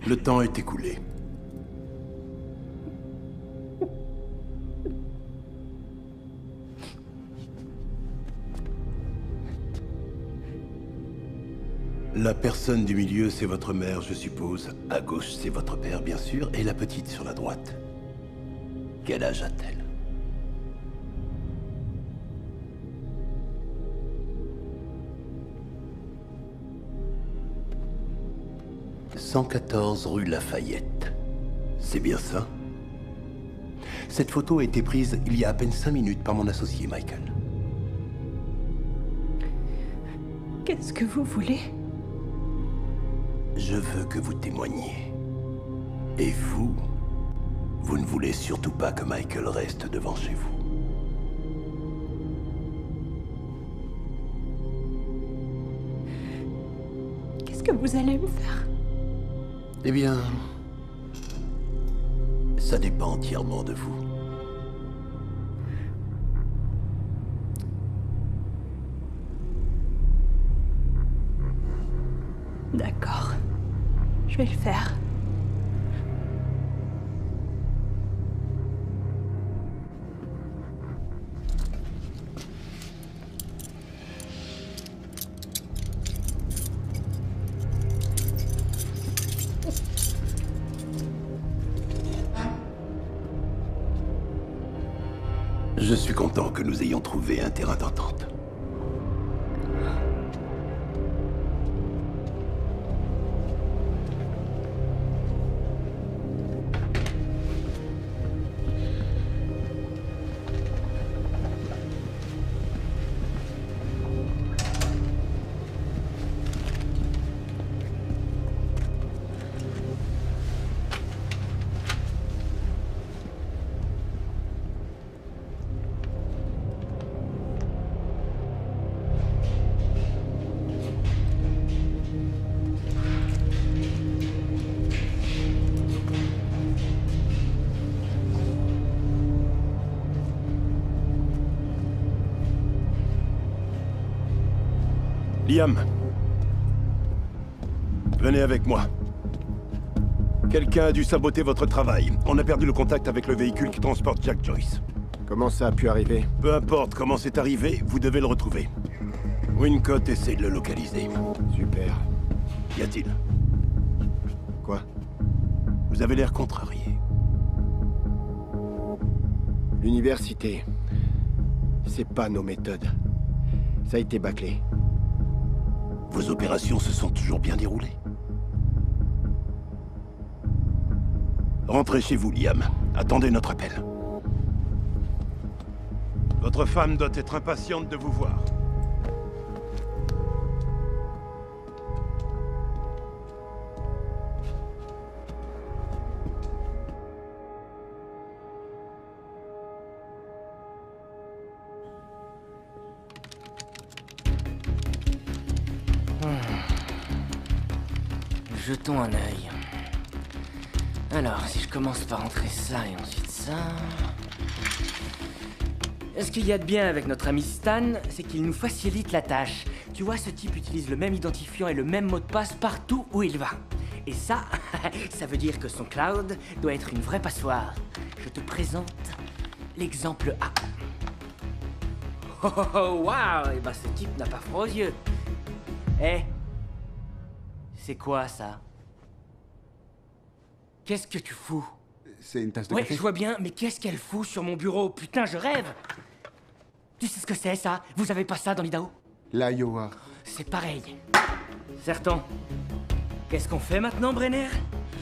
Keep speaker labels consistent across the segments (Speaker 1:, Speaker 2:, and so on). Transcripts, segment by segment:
Speaker 1: Le temps est écoulé. La personne du milieu, c'est votre mère, je suppose. À gauche, c'est votre père, bien sûr, et la petite sur la droite. Quel âge a-t-elle? « 114 rue Lafayette. C'est bien ça? Cette photo a été prise il y a à peine 5 minutes par mon associé, Michael.
Speaker 2: Qu'est-ce que vous voulez?
Speaker 1: Je veux que vous témoigniez. Et vous, vous ne voulez surtout pas que Michael reste devant chez vous.
Speaker 2: Qu'est-ce que vous allez me faire?
Speaker 1: Eh bien, ça dépend entièrement de vous.
Speaker 2: D'accord. Je vais le faire.
Speaker 1: Je suis content que nous ayons trouvé un terrain d'entente. Liam, venez avec moi. Quelqu'un a dû saboter votre travail. On a perdu le contact avec le véhicule qui transporte Jack Joyce.
Speaker 3: Comment ça a pu arriver?
Speaker 1: Peu importe comment c'est arrivé, vous devez le retrouver. Wincott essaie de le localiser.
Speaker 3: Super.
Speaker 1: Qu'y a-t-il?
Speaker 3: Quoi?
Speaker 1: Vous avez l'air contrarié.
Speaker 3: L'université. C'est pas nos méthodes. Ça a été bâclé.
Speaker 1: Vos opérations se sont toujours bien déroulées. Rentrez chez vous, Liam. Attendez notre appel. Votre femme doit être impatiente de vous voir.
Speaker 4: Jetons un œil. Alors, si je commence par entrer ça et ensuite ça... Ce qu'il y a de bien avec notre ami Stan, c'est qu'il nous facilite la tâche. Tu vois, ce type utilise le même identifiant et le même mot de passe partout où il va. Et ça, ça veut dire que son cloud doit être une vraie passoire. Je te présente l'exemple A. Oh, waouh! Et bah, ce type n'a pas froid aux yeux. Eh? C'est quoi, ça? Qu'est-ce que tu fous?
Speaker 5: C'est une tasse de
Speaker 4: Ouais,
Speaker 5: café.
Speaker 4: je vois bien, mais qu'est-ce qu'elle fout sur mon bureau? Putain, je rêve! Tu sais ce que c'est, ça? Vous avez pas ça dans l'Idaho?
Speaker 5: L'Iowa.
Speaker 4: C'est pareil. Certain. Qu'est-ce qu'on fait maintenant, Brenner?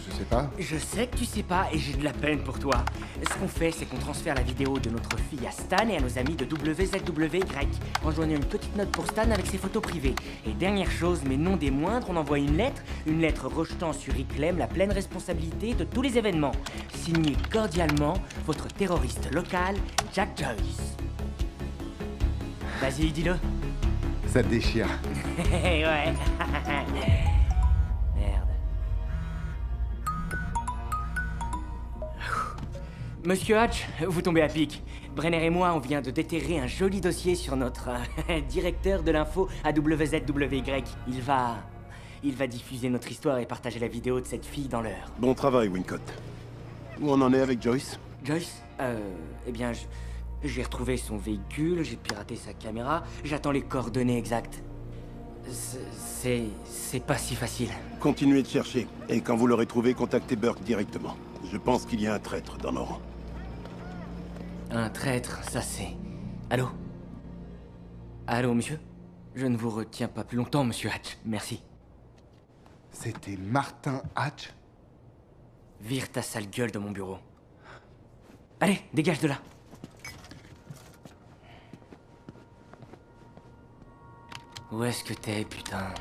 Speaker 5: Je sais pas.
Speaker 4: Je sais que tu sais pas et j'ai de la peine pour toi. Ce qu'on fait, c'est qu'on transfère la vidéo de notre fille à Stan et à nos amis de WZWY, en joignant une petite note pour Stan avec ses photos privées. Et dernière chose, mais non des moindres, on envoie une lettre rejetant sur Iclem la pleine responsabilité de tous les événements. Signé cordialement, votre terroriste local, Jack Joyce. Vas-y, dis-le.
Speaker 5: Ça te déchire.
Speaker 4: Ouais. Merde. Monsieur Hatch, vous tombez à pic. Brenner et moi, on vient de déterrer un joli dossier sur notre directeur de l'info à WZWY. Il va diffuser notre histoire et partager la vidéo de cette fille dans l'heure.
Speaker 1: Bon travail, Wincott. Où on en est avec Joyce?
Speaker 4: Joyce eh bien, j'ai retrouvé son véhicule, j'ai piraté sa caméra, j'attends les coordonnées exactes. C'est pas si facile.
Speaker 1: Continuez de chercher. Et quand vous l'aurez trouvé, contactez Burke directement. Je pense qu'il y a un traître dans nos rangs.
Speaker 4: Un traître, ça c'est... Allô? Allô, monsieur? Je ne vous retiens pas plus longtemps, monsieur Hatch. Merci.
Speaker 5: C'était Martin Hatch?
Speaker 4: Vire ta sale gueule de mon bureau. Allez, dégage de là. Où est-ce que t'es, putain?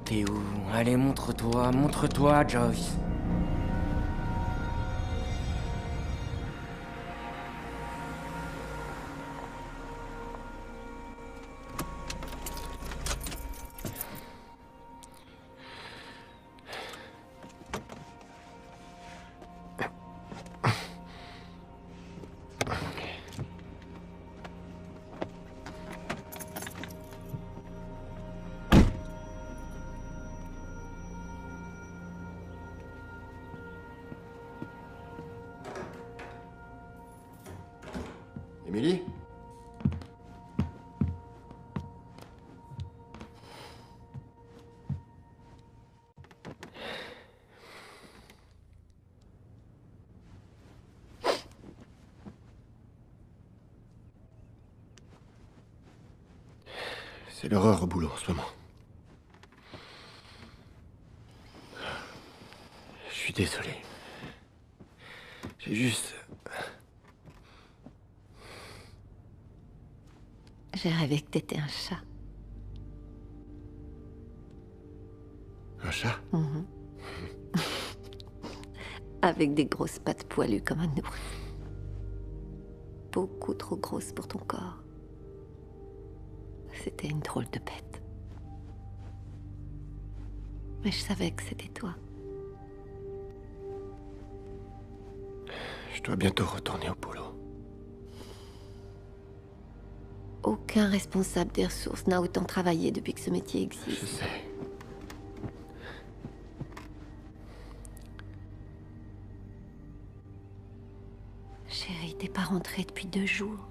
Speaker 4: T'es où? Allez, montre-toi, Joyce.
Speaker 3: Émilie? C'est l'horreur au boulot en ce moment. Je suis désolé. J'ai juste...
Speaker 6: J'ai rêvé que t'étais un chat.
Speaker 3: Un chat?
Speaker 6: Avec des grosses pattes poilues comme un ours. Beaucoup trop grosses pour ton corps. C'était une drôle de bête. Mais je savais que c'était toi.
Speaker 3: Je dois bientôt retourner au boulot.
Speaker 6: Aucun responsable des ressources n'a autant travaillé depuis que ce métier
Speaker 3: Je
Speaker 6: existe.
Speaker 3: sais.
Speaker 6: Chérie, t'es pas rentrée depuis 2 jours.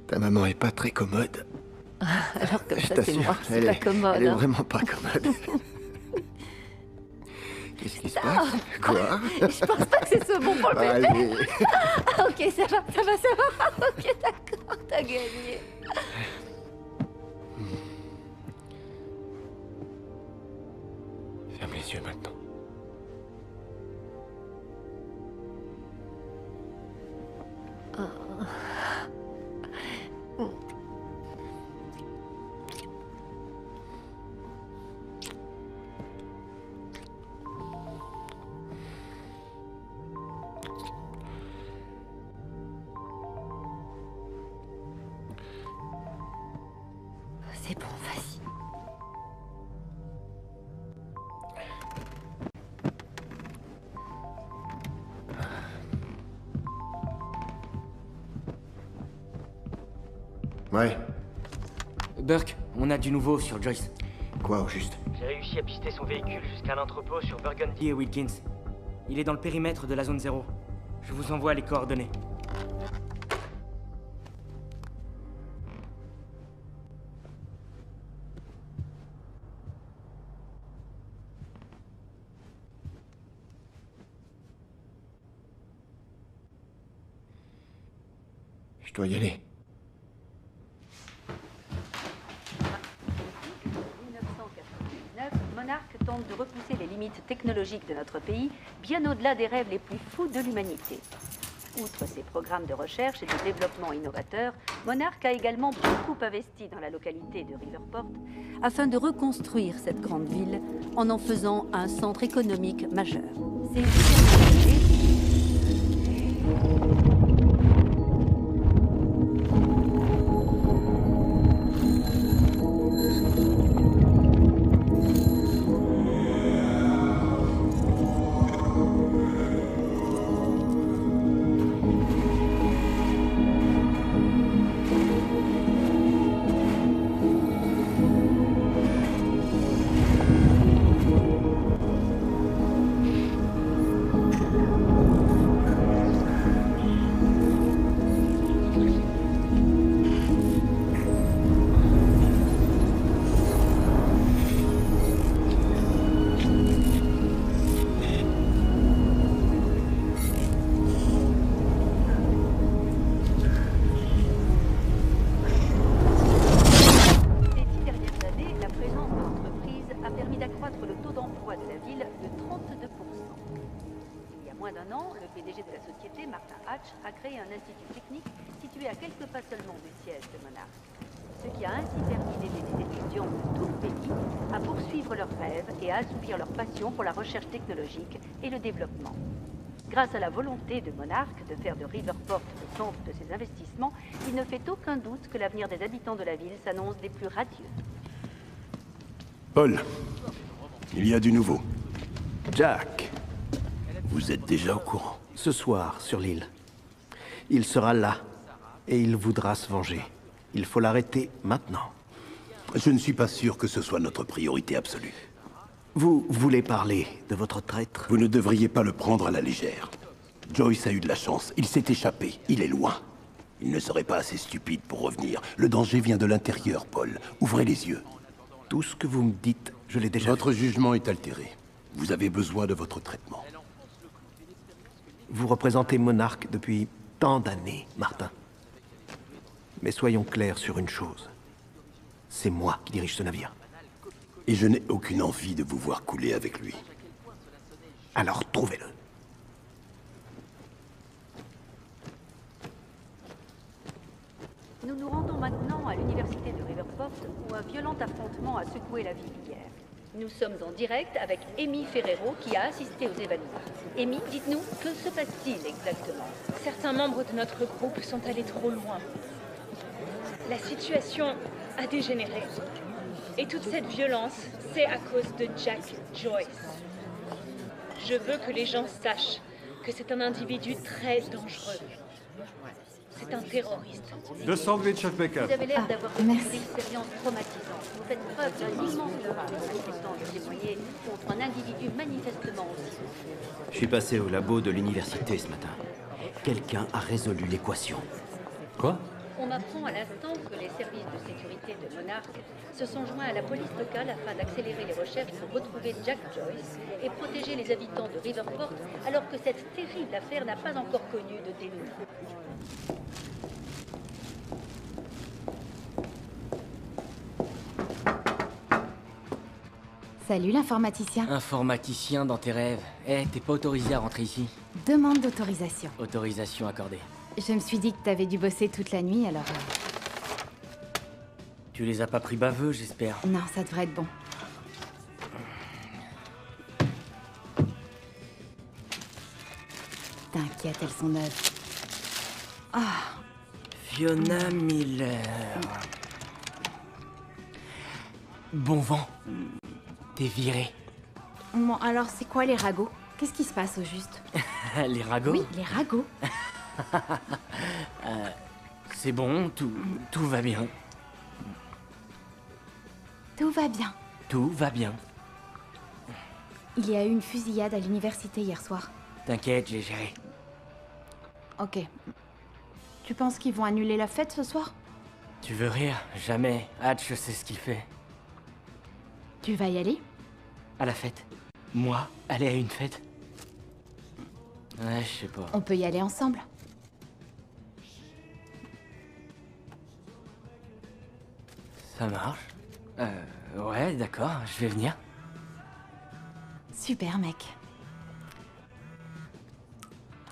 Speaker 3: Ta maman est pas très commode.
Speaker 6: Alors comme
Speaker 3: Je
Speaker 6: ça, c'est
Speaker 3: t'assure,
Speaker 6: moi qui
Speaker 3: elle
Speaker 6: suis pas
Speaker 3: est,
Speaker 6: commode.
Speaker 3: elle est
Speaker 6: hein.
Speaker 3: vraiment pas commode. Qu'est-ce qui se passe? Quoi?
Speaker 6: Je pense pas que c'est ce bon pour le bébé.
Speaker 3: Allez.
Speaker 6: Ah, ok, ça va. Ok, d'accord, t'as gagné.
Speaker 3: Ferme les yeux maintenant.
Speaker 6: C'est bon, vas-y.
Speaker 3: Ouais.
Speaker 4: Burke, on a du nouveau sur Joyce.
Speaker 3: Quoi au juste?
Speaker 4: J'ai réussi à pister son véhicule jusqu'à l'entrepôt sur Burgundy et Wilkins. Il est dans le périmètre de la zone 0. Je vous envoie les coordonnées.
Speaker 3: Je dois y aller.
Speaker 7: 1999, Monarch tente de repousser les limites technologiques de notre pays bien au-delà des rêves les plus fous de l'humanité. Outre ses programmes de recherche et de développement innovateurs, Monarch a également beaucoup investi dans la localité de Riverport afin de reconstruire cette grande ville en faisant un centre économique majeur. Ces dernières années, a créé un institut technique situé à quelques pas seulement du siège de Monarch, ce qui a ainsi permis d'aider les étudiants de tout le pays à poursuivre leurs rêves et à assouvir leur passion pour la recherche technologique et le développement. Grâce à la volonté de Monarch de faire de Riverport le centre de ses investissements, il ne fait aucun doute que l'avenir des habitants de la ville s'annonce des plus radieux.
Speaker 1: Paul, il y a du nouveau. Jack, vous êtes déjà au courant?
Speaker 8: Ce soir, sur l'île. Il sera là, et il voudra se venger. Il faut l'arrêter maintenant.
Speaker 1: Je ne suis pas sûr que ce soit notre priorité absolue.
Speaker 8: Vous voulez parler de votre traître?
Speaker 1: Vous ne devriez pas le prendre à la légère. Joyce a eu de la chance, il s'est échappé, il est loin. Il ne serait pas assez stupide pour revenir. Le danger vient de l'intérieur, Paul. Ouvrez les yeux.
Speaker 8: Tout ce que vous me dites, je l'ai déjà
Speaker 1: Votre jugement est altéré. Vous avez besoin de votre traitement.
Speaker 8: Vous représentez Monarch depuis tant d'années, Martin. Mais soyons clairs sur une chose. C'est moi qui dirige ce navire.
Speaker 1: Et je n'ai aucune envie de vous voir couler avec lui.
Speaker 8: Alors trouvez-le.
Speaker 7: Nous nous rendons maintenant à l'université de Riverport où un violent affrontement a secoué la ville hier. Nous sommes en direct avec Amy Ferrero qui a assisté aux événements. Amy, dites-nous, que se passe-t-il exactement?
Speaker 9: Certains membres de notre groupe sont allés trop loin. La situation a dégénéré. Et toute cette violence, c'est à cause de Jack Joyce. Je veux que les gens sachent que c'est un individu très dangereux. C'est un terroriste.
Speaker 10: 200 de chef bacon.
Speaker 7: Vous avez l'air d'avoir vécu une expérience traumatisante. Vous faites preuve d'un immense courage en acceptant de témoigner contre un individu manifestement aussi.
Speaker 11: Je suis passé au labo de l'université ce matin. Quelqu'un a résolu l'équation. Quoi?
Speaker 7: On m'apprend à l'instant que les services de sécurité de Monarch se sont joints à la police locale afin d'accélérer les recherches pour retrouver Jack Joyce et protéger les habitants de Riverport alors que cette terrible affaire n'a pas encore connu de dénouement.
Speaker 6: Salut l'informaticien.
Speaker 4: Informaticien dans tes rêves. Eh, t'es pas autorisé à rentrer ici.
Speaker 6: Demande d'autorisation.
Speaker 4: Autorisation accordée.
Speaker 6: Je me suis dit que t'avais dû bosser toute la nuit, alors...
Speaker 4: Tu les as pas pris baveux, j'espère.
Speaker 6: Non, ça devrait être bon. T'inquiète, elles sont neuves. Ah.
Speaker 4: Fiona Miller. Bon vent. T'es viré.
Speaker 6: Bon, alors c'est quoi les ragots? Qu'est-ce qui se passe au juste?
Speaker 4: Les ragots?
Speaker 6: Oui, les ragots.
Speaker 4: C'est bon, tout va bien.
Speaker 6: Tout va bien.
Speaker 4: Tout va bien.
Speaker 6: Il y a eu une fusillade à l'université hier soir.
Speaker 4: T'inquiète, j'ai géré.
Speaker 6: Ok. Tu penses qu'ils vont annuler la fête ce soir?
Speaker 4: Tu veux rire? Jamais. Hatch sait ce qu'il fait.
Speaker 6: Tu vas y aller?
Speaker 4: À la fête? Moi? Aller à une fête? Ouais, je sais pas.
Speaker 6: On peut y aller ensemble.
Speaker 4: Ça marche. Ouais, d'accord, je vais venir.
Speaker 6: Super, mec.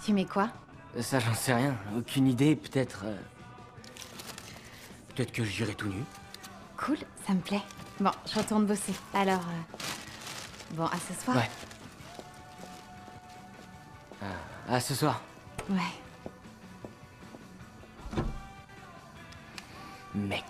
Speaker 6: Tu mets quoi?
Speaker 4: Ça, j'en sais rien. Aucune idée, peut-être... Peut-être que j'irai tout nu.
Speaker 6: Cool, ça me plaît. Bon, je retourne bosser. Alors, bon, à ce soir.
Speaker 4: Ouais. À ce soir.
Speaker 6: Ouais.
Speaker 4: Mec.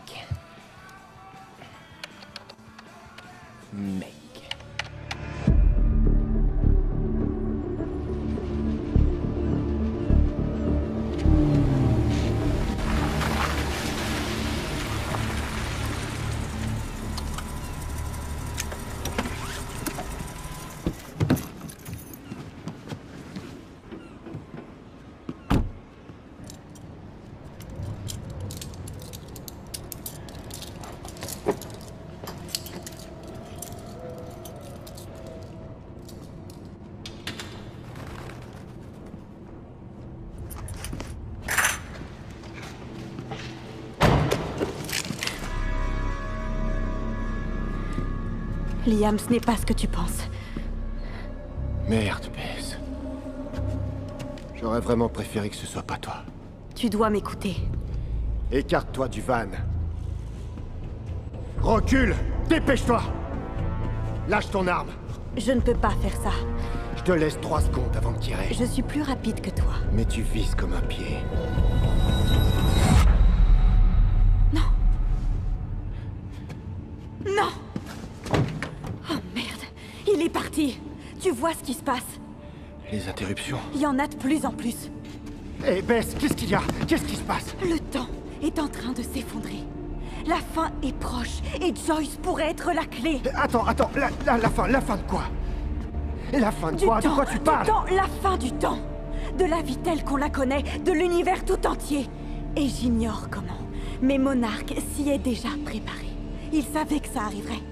Speaker 2: Liam, ce n'est pas ce que tu penses.
Speaker 3: Merde, Bess. J'aurais vraiment préféré que ce soit pas toi.
Speaker 2: Tu dois m'écouter.
Speaker 3: Écarte-toi du van. Recule! Dépêche-toi! Lâche ton arme.
Speaker 2: Je ne peux pas faire ça.
Speaker 3: Je te laisse 3 secondes avant de tirer.
Speaker 2: Je suis plus rapide que toi.
Speaker 3: Mais tu vises comme un pied.
Speaker 2: Non. Non! Oh merde! Il est parti! Tu vois ce qui se passe?
Speaker 3: Les interruptions.
Speaker 2: Il y en a de plus en plus.
Speaker 3: Hé, Bess, qu'est-ce qu'il y a? Qu'est-ce qui se passe?
Speaker 2: Le temps est en train de s'effondrer. La fin est proche et Joyce pourrait être la clé.
Speaker 3: Attends, la fin de quoi? La fin de quoi? De quoi tu parles?
Speaker 2: Du temps, la fin du temps. De la vie telle qu'on la connaît, de l'univers tout entier. Et j'ignore comment. Mais Monarque s'y est déjà préparé. Il savait que ça arriverait.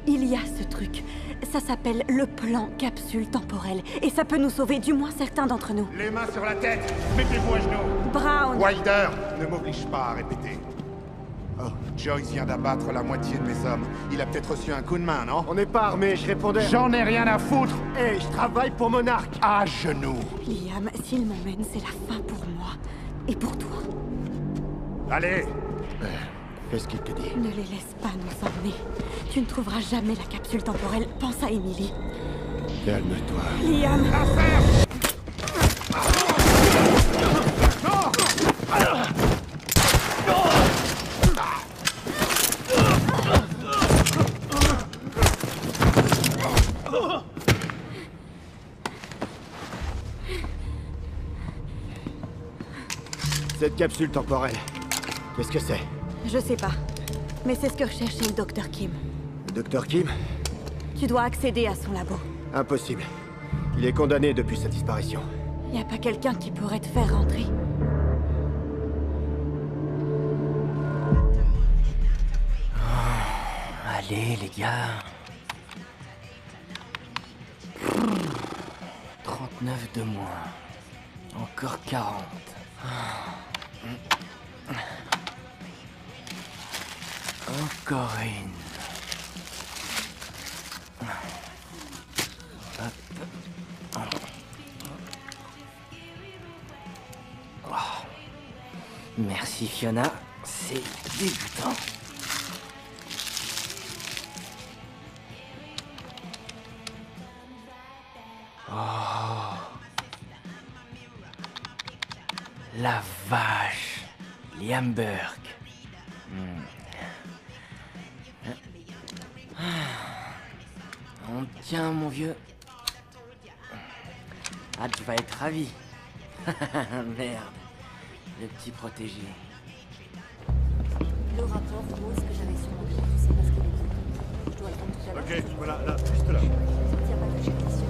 Speaker 2: Il y a ce truc. Ça s'appelle le plan capsule temporelle. Et ça peut nous sauver, du moins certains d'entre nous.
Speaker 10: Les mains sur la tête! Mettez-vous à genoux!
Speaker 2: Brown!
Speaker 10: Wilder ne m'oblige pas à répéter. Oh, Joyce vient d'abattre la moitié de mes hommes. Il a peut-être reçu un coup de main, non?
Speaker 3: On n'est pas armés, je répondais...
Speaker 10: J'en ai rien à foutre!
Speaker 3: Hé, je travaille pour Monarque!
Speaker 10: À genoux!
Speaker 2: Liam, s'il m'emmène, c'est la fin pour moi. Et pour toi.
Speaker 10: Allez!
Speaker 3: Qu'est-ce qu'il te dit?
Speaker 2: Ne les laisse pas nous emmener. Tu ne trouveras jamais la capsule temporelle. Pense à Emily.
Speaker 3: Calme-toi.
Speaker 2: Liam!
Speaker 3: Cette capsule temporelle, qu'est-ce que c'est?
Speaker 2: Je sais pas. Mais c'est ce que recherchait le Dr. Kim.
Speaker 3: Le Dr. Kim?
Speaker 2: Tu dois accéder à son labo.
Speaker 3: Impossible. Il est condamné depuis sa disparition.
Speaker 2: Y a pas quelqu'un qui pourrait te faire rentrer?
Speaker 4: Allez, les gars. 39 de moins. Encore 40. Encore une. Oh. Merci Fiona, c'est dégoûtant. Oh. La vache. Liam Burke. On tient, mon vieux. Ah, tu vas être ravi. Merde. Le petit protégé.
Speaker 7: Le rapport pose que j'avais sur mon pied. C'est parce qu'il est dit. Je dois le rendre tout à l'heure.
Speaker 10: Ok, voilà, là, juste là.
Speaker 7: Tiens pas toucher la question.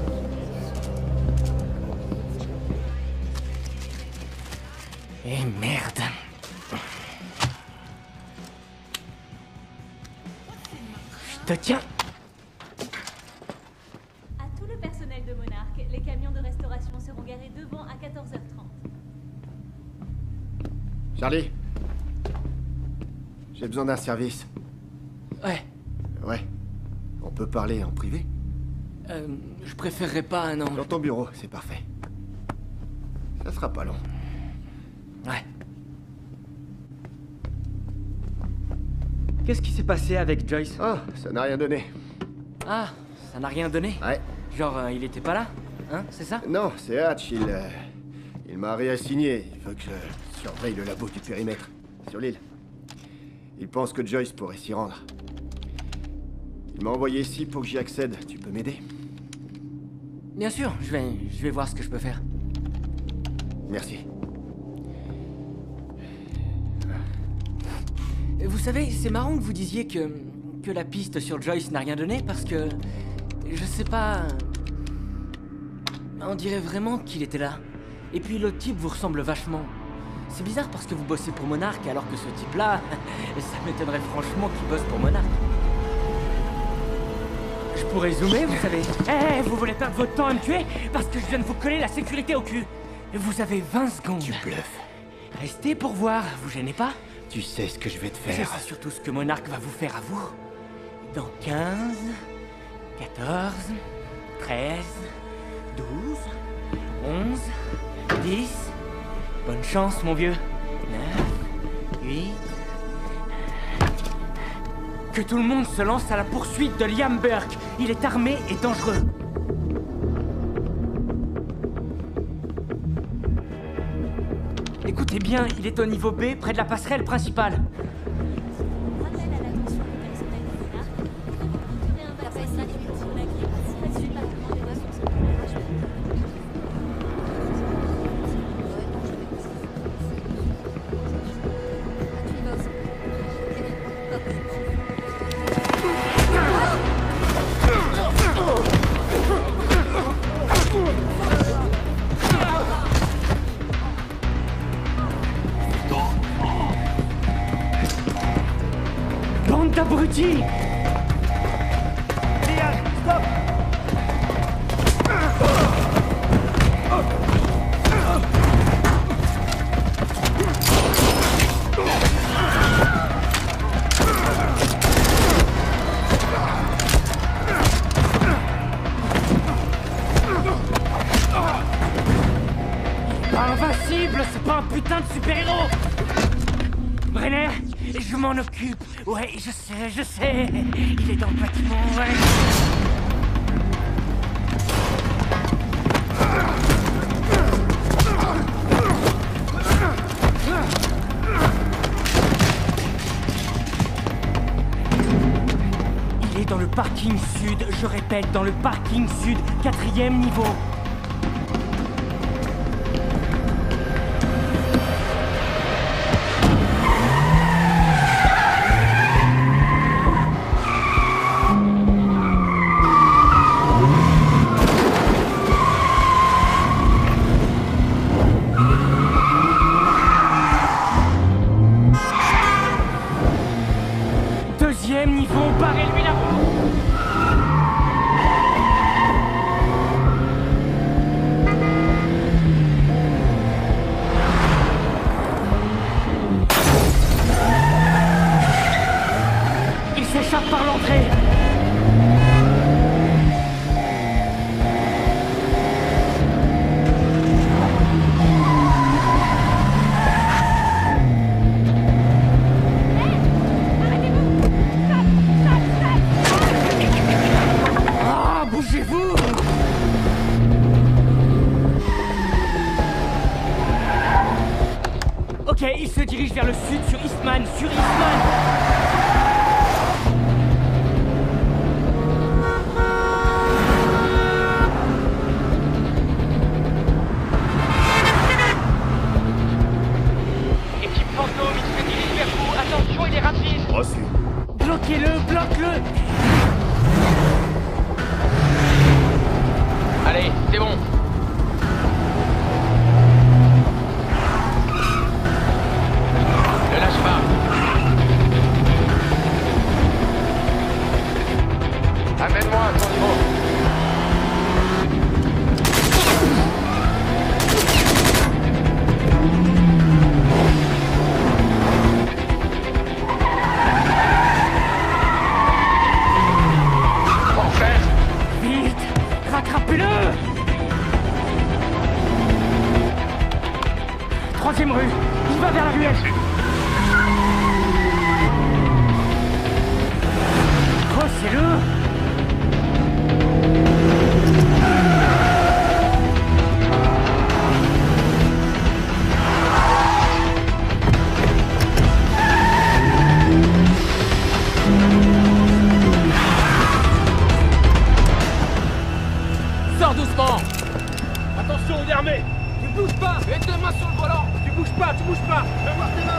Speaker 4: Eh merde. Je te tiens.
Speaker 9: À tout le personnel de Monarque, les camions de restauration seront garés devant à 14h30.
Speaker 3: Charlie? J'ai besoin d'un service.
Speaker 4: Ouais.
Speaker 3: Ouais. On peut parler en privé?
Speaker 4: Je préférerais pas, non.
Speaker 3: Dans ton bureau, c'est parfait. Ça sera pas long.
Speaker 4: Ouais. Qu'est-ce qui s'est passé avec Joyce?
Speaker 3: Oh, ça n'a rien donné.
Speaker 4: Ah, ça n'a rien donné?
Speaker 3: Ouais.
Speaker 4: Genre, il était pas là? Hein, c'est ça?
Speaker 3: Non, c'est Hatch, il m'a réassigné. Il veut que je surveille le labo du périmètre, sur l'île. Il pense que Joyce pourrait s'y rendre. Il m'a envoyé ici pour que j'y accède. Tu peux m'aider?
Speaker 4: Bien sûr, je vais voir ce que je peux faire.
Speaker 3: Merci.
Speaker 4: Vous savez, c'est marrant que vous disiez que la piste sur Joyce n'a rien donné, parce que... Je sais pas... On dirait vraiment qu'il était là. Et puis l'autre type vous ressemble vachement. C'est bizarre parce que vous bossez pour Monarch, alors que ce type-là... ça m'étonnerait franchement qu'il bosse pour Monarch. Je pourrais zoomer, vous savez. Eh, vous voulez perdre votre temps à me tuer? Parce que je viens de vous coller la sécurité au cul. Vous avez 20 secondes.
Speaker 3: Tu bluffes.
Speaker 4: Restez pour voir, vous gênez pas?
Speaker 3: Tu sais ce que je vais te
Speaker 4: Je
Speaker 3: faire.
Speaker 4: sais surtout ce que Monarch va vous faire à vous. Dans 15, 14, 13, 12, 11, 10... Bonne chance, mon vieux. 9, 8... Que tout le monde se lance à la poursuite de Liam Burke. Il est armé et dangereux. Écoutez bien, il est au niveau B, près de la passerelle principale. Bande d'abrutis! Liam, stop! Invincible, c'est pas un putain de super-héros! Brenner, je m'en occupe. Ouais, je sais. Il est dans le bâtiment, ouais. Il est dans le parking sud, je répète, dans le parking sud, 4e niveau. Niveau, barrez-lui la route. Il s'échappe par l'entrée. Bougez-vous! Ok, il se dirige vers le sud sur Eastman, Équipe fantôme, il se dirige vers vous. Attention, il est rapide.
Speaker 3: Reçu.
Speaker 4: Bloquez-le, bloque-le.
Speaker 12: Allez, c'est bon. Ne lâche pas. Amène-moi à ton niveau.
Speaker 3: tu bouges pas! Fais voir tes mains!